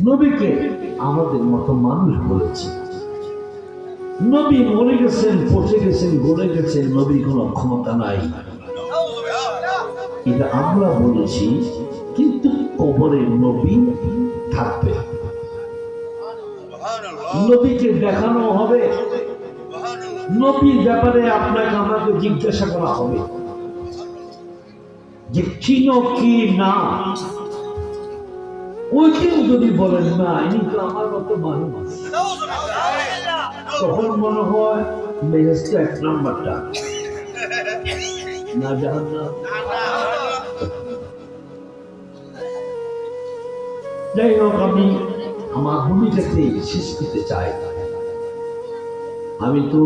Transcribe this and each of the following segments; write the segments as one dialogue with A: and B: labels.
A: নবীকে আমাদের মতো মানুষ বলেছি। নবী মরে গেছেন, পচে গেছেন, গলে গেছেন, নবীর কোনো ক্ষমতা নাই, এটা আমরা বলেছি। কিন্তু কবরে নবী থাকবে, নবীকে দেখানো হবে, নবীর ব্যাপারে আপনাকে আমাকে জিজ্ঞাসা করা হবে যে চিনো কি না। ওই দিন যদি বলেন না ইনি তো আমার মতো মানুষ, তখন মনে হয় মেজাজটা এক নাম্বারটা না, জাহান্নাম। যাই হোক, আমি আমার ভূমিকাতে শেষ করতে চাই। আমি তো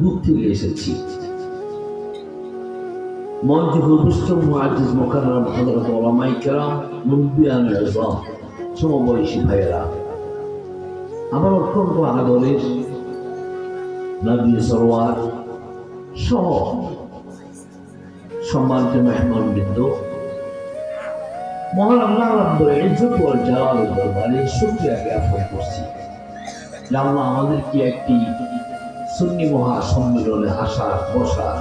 A: দূর থেকে এসেছি, মঞ্চে উপস্থিত মুআজ্জিজ মুকাররম হযরত উলামায়ে কেরাম, মুরব্বিয়ান ইসলাম, সমবয়সী ভাইয়েরা, আমার অত্যন্ত আদরের নবী সরওয়ার সহ সম্মানিত মেহমানবৃন্দ, মহান আল্লাহ রাব্বুল ইজ্জত ওয়াল জালালের দরবারে শুকরিয়া জ্ঞাপন করছি যে আল্লাহ আমাদেরকে একটি সুন্নি মহা সম্মেলনে আসার, বসার,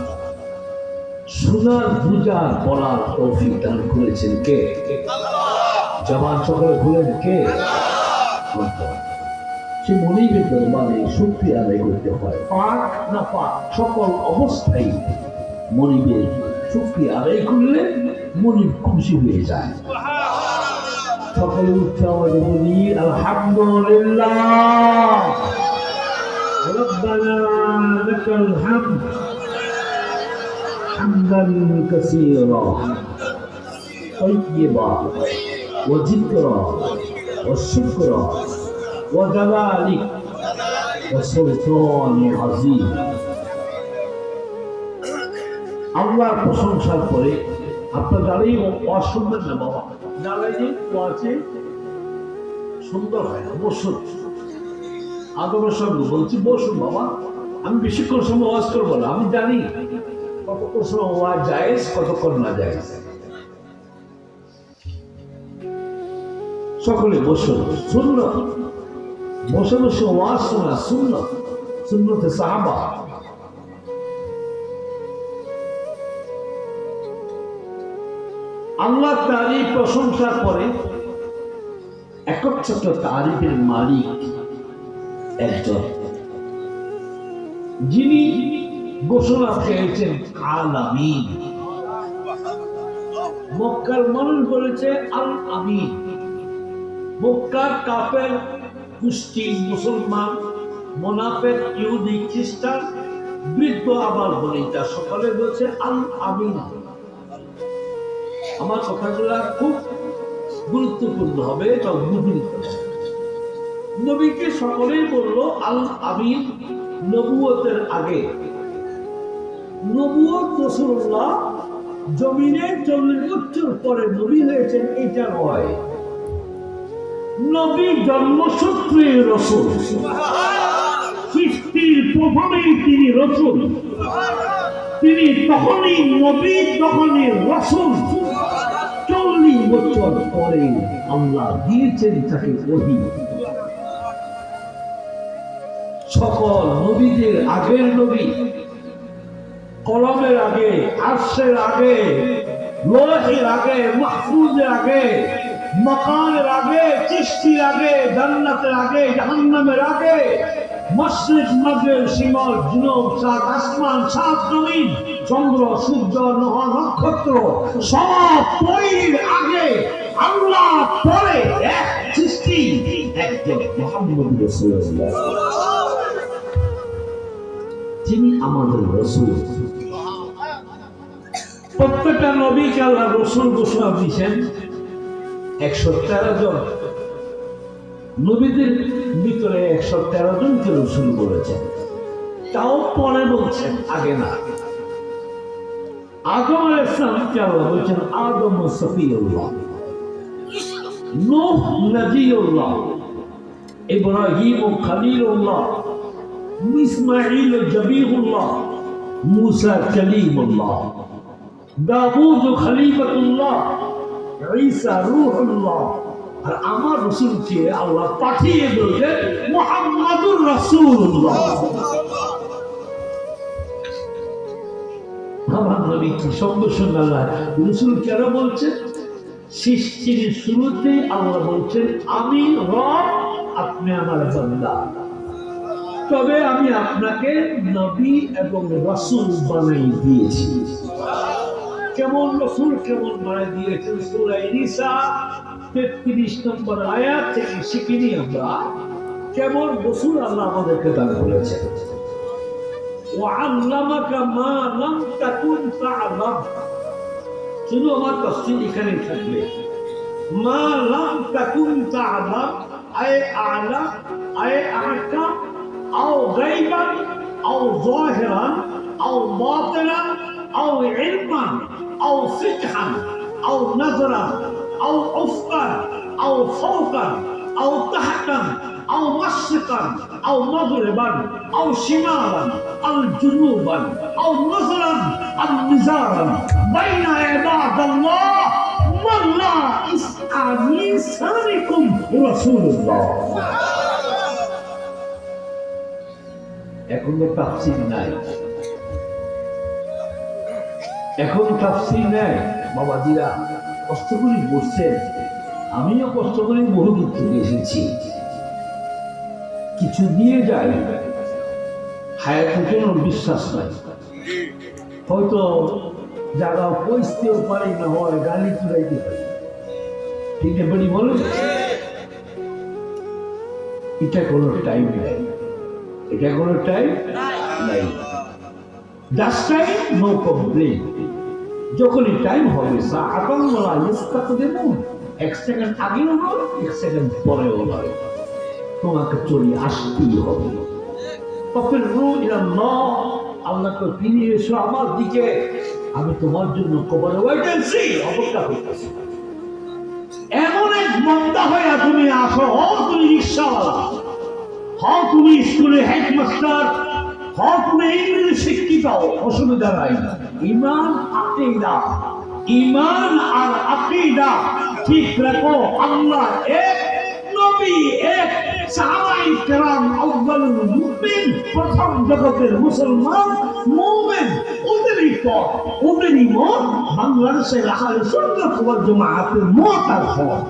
A: শোনার, বুঝার, বলার তৌফিক দান করেছেন কে? জবান সকলে খুলেন কে? সে মনিবের দরবারে শুকরিয়া আদায় করতে হয়, পাক না পাক সকল অবস্থায় মনিবের শুকরিয়া আদায় করলে মনিব খুশি হয়ে যায়। সকলে উচ্চ আওয়াজে বলি আলহামদুলিল্লাহ, রব্বানা লাকাল হামদ হামদান কাসীরা তাইয়্যিবা ওয়া যিকরা ওয়া শুকরা ওয়া জালালিক ওয়া সুলতানিল আযীম। আল্লাহর প্রশংসার পরে আপনার দাঁড়িয়ে ওয়াজ শুনবেন না বাবা, দাঁড়াইলে ওয়াজে সুন্দর হয় না, বসুন। আদরের সঙ্গে বলছি বসুন বাবা, আমি বেশিক্ষণ সময় ওয়াজ করবো না, আমি জানি কতক্ষণ সময় ওয়াজ জায়েজ, কতক্ষণ না জায়েজ। সকলে বসুন, সুন্নাত, বসে বসে ওয়াজ শোনা সুন্নাত, সুন্নতে সাহাবা। আল্লাহ তারিফ প্রশংসা করে একচ্ছত্র তারিফের মালিক একজন, যিনি ঘোষণা পেয়েছেন আল আমিন। মক্কার মানুষ বলেছে আল আমিন, মক্কার কাফের, কুষ্টি, মুসলমান, মুনাফিক, ইহুদি, খ্রিস্টান, বৃদ্ধ, আবার বনিতা, সকলে বলছে আল আমিন। আমার কথাগুলো খুব গুরুত্বপূর্ণ হবে, নবীকে সকলেই বলল আল আমিন। নবুয়তের আগে নবুয়ত রাসূলুল্লাহ জমিনে 40 বছর পরে নবী হয়েছেন, এটা নয়। নবী জন্মসূত্রে রাসূল, সৃষ্টির প্রথমেই তিনি রাসূল, তিনি তখনই নবী, তখনই রাসূল। 40 বছর পরে আল্লাহ দিয়েছেন তাকে ওহী। সকল নবীদের আগের নবী, কলমের আগে, আরশের আগে, লোহের আগে, মাহফুজের আগে, মাকানের আগে, চিশতির আগে, জান্নাতের আগে, জাহান্নামের আগে, মাশরিক, মাগরিব, শিমাল, জুনুব, সাত আসমান, সাত জমিন, চন্দ্র, সূর্য, নক্ষত্র সব তৈরির আগে আল্লাহ পরে এক সৃষ্টি, একজন মুহাম্মদ রাসূলুল্লাহ, তিনি আমাদের রাসূল। প্রত্যেকটা নবীকে আল্লাহ রাসূল ঘোষণা দিয়েছেন 113 জন। নবীদের ভিতরে 113 জনকে রাসূল বলেছেন, তাও পরে বলছেন, আগে না। আদম আলাইহিস সালামকে আল্লাহ বলেছেন আদম সফিউল্লাহ, নূহ নবিয়ুল্লাহ, ইব্রাহিম খলিলুল্লাহ, ইসমাঈল জবিহুল্লাহ, মুসা কালিমুল্লাহ, দাউদ খলিফাতুল্লাহ, ঈসা রূহুল্লাহ, আর আমার রসুলকে আল্লাহ পাঠিয়ে বললেন মুহাম্মাদুর রাসূলুল্লাহ। আমার নবী কি সঙ্গে সঙ্গে আল্লাহ রসুল কেন বলছেন? সৃষ্টির শুরুতেই আল্লাহ বলছেন আমি রব, আপনি আমার বান্দা, তবে আমি আপনাকে নবী এবং রাসূল বানাই দিয়েছি। কেমন রাসূল কেমন বানাই দিয়েছেন সূরা নিসা 33 নম্বর আয়াত থেকে শিখে নিই আমরা কেমন রাসূল আল্লাহ আমাদেরকে দান করেছেন। ওয়াআল্লামাকা মা লাম তাকুন তা'লাম, শুধু আমার তাফসীর এখানে থাকবে। মা লাম তাকুন তা'লাম আয় আ'লাম আয় আহকাম আও গায়বান আও যাহিরান আও বাতিনান আও ইলমান আও ফিকহান আও নাযরান আও উফকান আও ফাওকান আও তাহতান আও মাশরিকান আও মাগরিবান আও শিমালান আও জুনুবান আও নাযরান আও নিজারান বাইনা ইবাদাল্লাহ ওয়াল্লা ইসআনি সারিকুম রাসূলুল্লাহ। এখন তো তাফসীর নাই, এখন তাফসীর নাই। বাবাজিরা কষ্ট করে বসছেন, আমিও কষ্ট করে বহু দূর থেকে এসেছি। কিছু দিয়ে যায় হায়াতের কোনো বিশ্বাস নাই, হয়তো যারা পৌঁছতেও পারি না হয় গালি চুরাইতে পারি, ঠিক আছে বলি বলো, এটা কোনো টাইম নাই, এটা কোনো টাইম নাই। Just time no complain. যখনই টাইম হবে এক সেকেন্ড আগেও নয়, এক সেকেন্ড পরেও নয়, তোমাকে চলে আসতেই হবে। আল্লাহকে ফিরিয়ে এসো আমার দিকে, আমি তোমার জন্য কবরে ওয়েটেন্সি অপেক্ষা করতেছি। এমন এক বান্দা হয়ে তুমি আসো, তুমি রিকশাওয়ালা, হও তুমি স্কুলে হেডমাস্টার, হও তুমি ইংরেজি শিক্ষিত, অসুবিধা নাই। ঈমান আকীদা, ঈমান আর আকীদা ঠিক রাখো। আল্লাহ এক, নবী এক, সাহাবায়ে কেরাম আউয়ালুল মুমিন, প্রথম জগতের মুসলমান মুমিন, ওদেরই পথ, ওদেরই মত বাংলাদেশের আহলে সুন্নাত ওয়াল জামাআতের মত আর পথ।